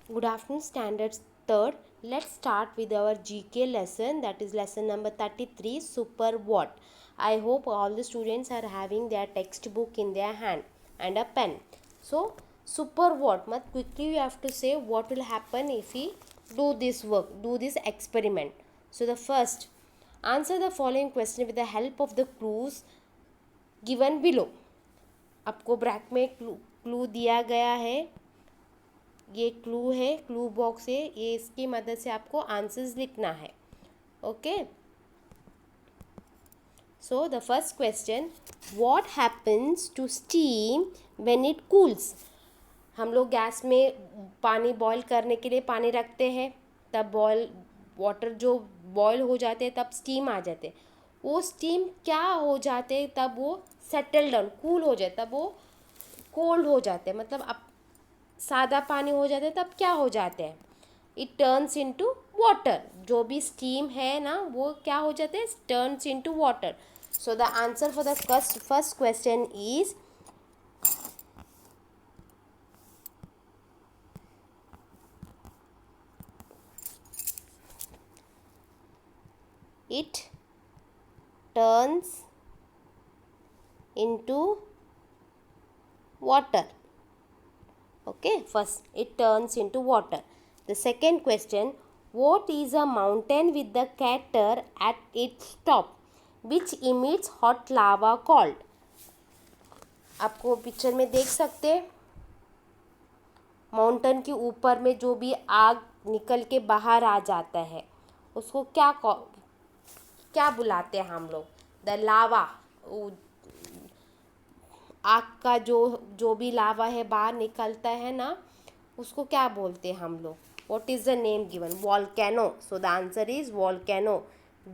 Good afternoon, standard third. Let's start with our GK lesson, that is lesson number 33, Super What. I hope all the students are having their textbook in their hand and a pen. So, Super What, but quickly you have to say what will happen if we do this work, do this experiment. So, the first, answer the following question with the help of the clues given below. आपको brake में clue दिया गया है, ये clue है, clue box है, ये इसकी मदद से आपको आंसर्स लिखना है. Okay, so the first question, what happens to steam when it cools. हम लोग गैस में पानी बॉईल करने के लिए पानी रखते हैं, तब वाटर जो बॉईल हो जाते हैं तब स्टीम आ जाते हैं. वो स्टीम क्या हो जाते हैं तब वो सेटल डाउन कूल हो जाए, तब वो कोल्ड हो जाते हैं. मतलब अब सादा पानी हो जाता है तब क्या हो जाते हैं, इट टर्न्स इनटू वाटर. जो भी स्टीम है ना वो क्या हो जाते हैं, turns into water. So the answer for the first question is it turns into water. Okay, first it turns into water. The second question, what is a mountain with the crater at its top which emits hot lava called. आपको picture में देख सकते हैं, mountain के ऊपर में जो भी आग निकल के बाहर आ जाता है उसको क्या बुलाते हैं हम लोग, द लावा. आग का जो भी लावा है बाहर निकलता है ना उसको क्या बोलते हैं हम लोग, what is the name given, volcano. So the answer is volcano,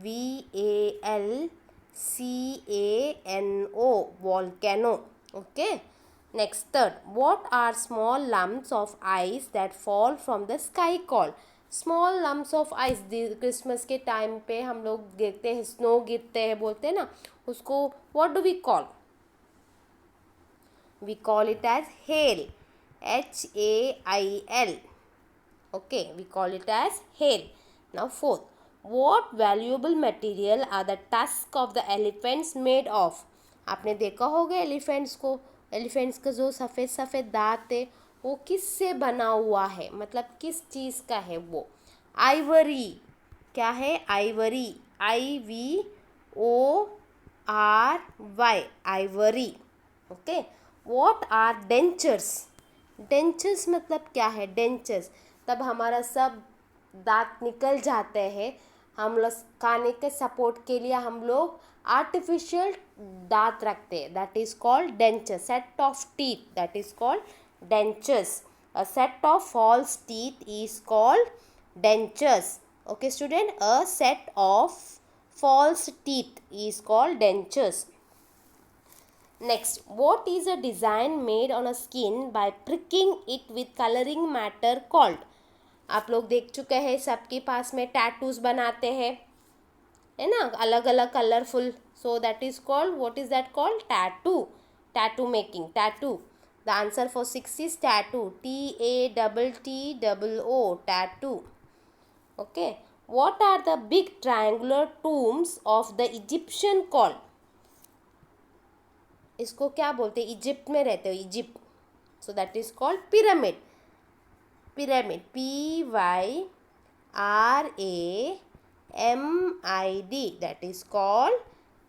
VALCANO, volcano. Okay, next third, what are small lumps of ice that fall from the sky called. Small lumps of ice Christmas के time पे हम लोग गिरते हैं, snow गिरते हैं बोलते हैं ना, उसको what do we call. We call it as hail, HAIL. Okay, we call it as hail. Now fourth, what valuable material are the tusks of the elephants made of. आपने देखा होगा एलिफेंट्स को, एलिफेंट्स का जो सफ़ेद सफ़ेद दांत है वो किससे बना हुआ है, मतलब किस चीज़ का है वो. आइवरी. क्या है, ivory, IVORY, ivory. Okay, what are dentures. Dentures मतलब क्या है, डेंचर्स तब हमारा सब दांत निकल जाते हैं, हम लोग खाने के सपोर्ट के लिए हम लोग आर्टिफिशियल दांत रखते हैं, that is called dentures. Set of teeth, that is called dentures. A set of false teeth is called dentures. Okay student, a set of false teeth is called dentures. Next, what is a design made on a skin by pricking it with coloring matter called. आप लोग देख चुके हैं, सबके पास में tattoos बनाते हैं है ना, अलग अलग colourful. So that is called, what is that called, tattoo. Tattoo making, tattoo. The answer for 6 is tattoo, TATTOO, tattoo. Okay, what are the big triangular tombs of the Egyptian called. इसको क्या बोलते हैं, Egypt में रहते हो, Egypt. So that is called pyramid. Pyramid, PYRAMID, that is called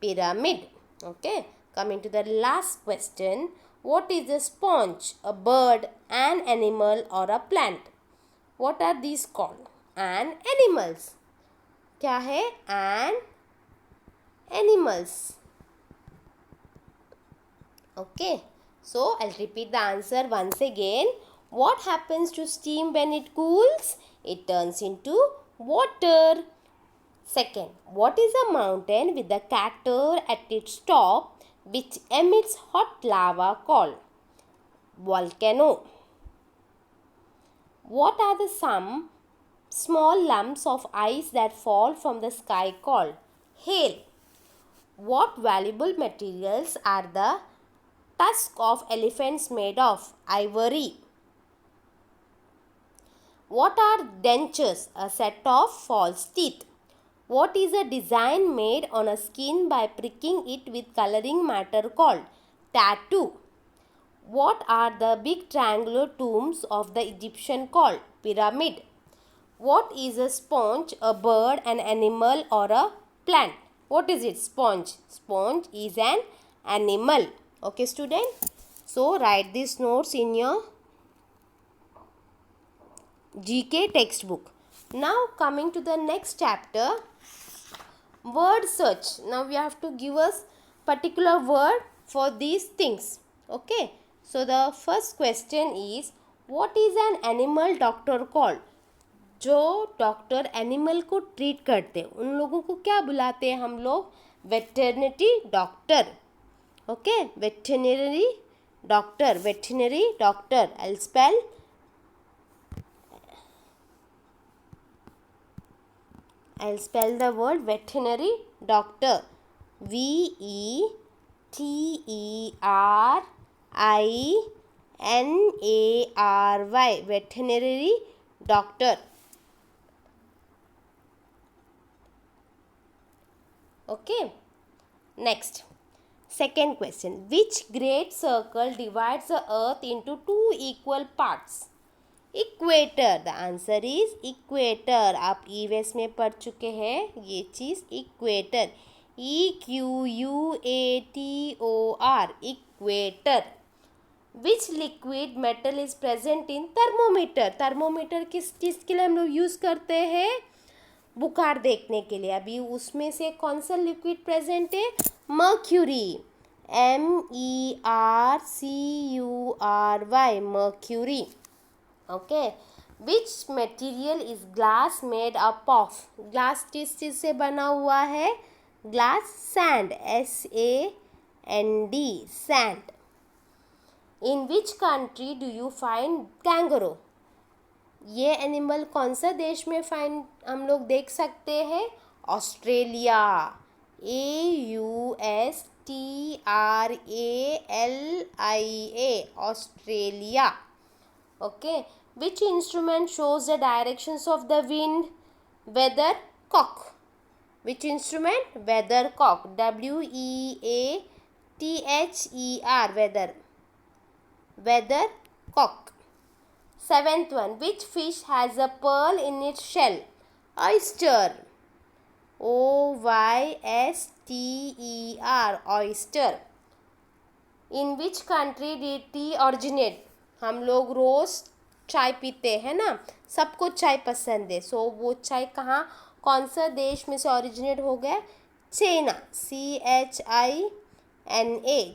pyramid. Okay, coming to the last question, what is a sponge, a bird, an animal or a plant. What are these called, an animals. क्या है, an animals. Okay, so I'll repeat the answer once again. What happens to steam when it cools? It turns into water. Second, what is a mountain with a crater at its top which emits hot lava called? Volcano. What are the some small lumps of ice that fall from the sky called? Hail. What valuable materials are the tusks of elephants made of? Ivory. What are dentures? A set of false teeth. What is a design made on a skin by pricking it with coloring matter called tattoo? What are the big triangular tombs of the Egyptian called pyramid? What is a sponge? A bird, an animal, or a plant? What is it? Sponge. Sponge is an animal. Okay, student? So write these notes in your GK textbook. Now coming to the next chapter, word search. Now we have to give us particular word for these things. Okay. So the first question is, what is an animal doctor called? जो doctor animal को treat करते हैं उन लोगों को क्या बुलाते हैं हम लोग? Veterinary doctor. Okay, veterinary doctor. Veterinary doctor. I'll spell the word veterinary doctor. VETERINARY. Veterinary doctor. Okay. Next. Second question. Which great circle divides the earth into two equal parts? Equator. The answer is equator. आप EVS में पढ़ चुके हैं ये चीज़. Equator. EQUATOR. Equator. Which liquid metal is present in thermometer? Thermometer किस चीज़ के लिए हम लोग यूज़ करते हैं? बुखार देखने के लिए. अभी उसमें से कौन सा लिक्विड प्रेजेंट है? Mercury. MERCURY. Mercury. Okay. Which material is glass made up of? Glass किस चीज़ से बना हुआ है? Glass. Sand. SAND. Sand. In which country do you find kangaroo? ये एनिमल कौन सा देश में फाइंड हम लोग देख सकते हैं? Australia. AUSTRALIA. Australia. Okay. Which instrument shows the directions of the wind? Weathercock. Which instrument? Weathercock. WEATHER. Weather. Weathercock. Seventh one. Which fish has a pearl in its shell? Oyster. OYSTER. Oyster. In which country did tea originate? हम लोग रोज़ चाय पीते हैं ना, सबको चाय पसंद है. सो वो चाय कहाँ, कौन सा देश में से ओरिजिनेट हो गया? चाइना. CHINA.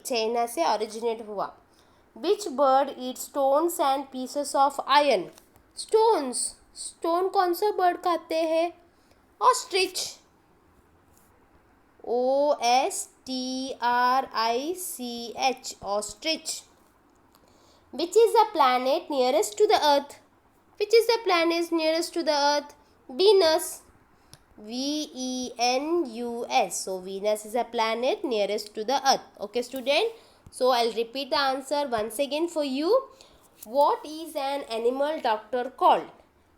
चाइना से ओरिजिनेट हुआ. Which bird eat stones and pieces of iron? Stones. Stone कौन सा बर्ड खाते हैं? Ostrich. OSTRICH. Ostrich. Which is the planet nearest to the earth? Which is the planet nearest to the earth? Venus. VENUS. So Venus is a planet nearest to the earth. Okay, student. So I'll repeat the answer once again for you. What is an animal doctor called?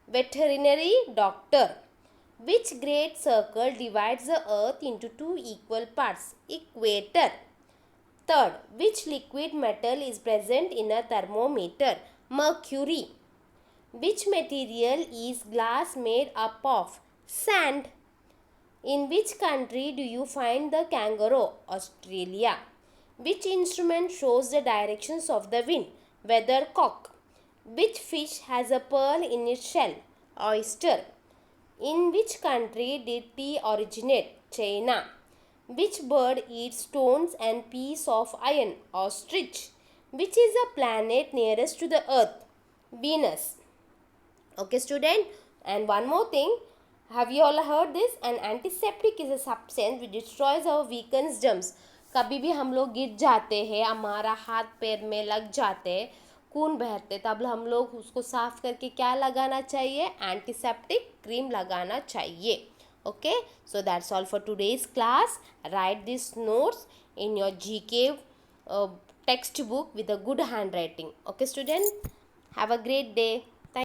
Veterinary doctor. Which great circle divides the earth into two equal parts? Equator. Third, which liquid metal is present in a thermometer? Mercury. Which material is glass made up of? Sand. In which country do you find the kangaroo? Australia. Which instrument shows the directions of the wind? Weathercock. Which fish has a pearl in its shell? Oyster. In which country did tea originate? China. Which bird eats stones and piece of iron? Ostrich. Which is the planet nearest to the earth? Venus. Okay, student. And one more thing. Have you all heard this? An antiseptic is a substance which destroys or weakens germs. कभी भी हम लोग गिर जाते हैं, हमारा हाथ पैर में लग जाते हैं, खून बहते, तब हम लोग उसको साफ करके क्या लगाना चाहिए? एंटीसेप्टिक क्रीम लगाना चाहिए. Okay, so that's all for today's class. Write these notes in your GK textbook with a good handwriting. Okay, student, have a great day.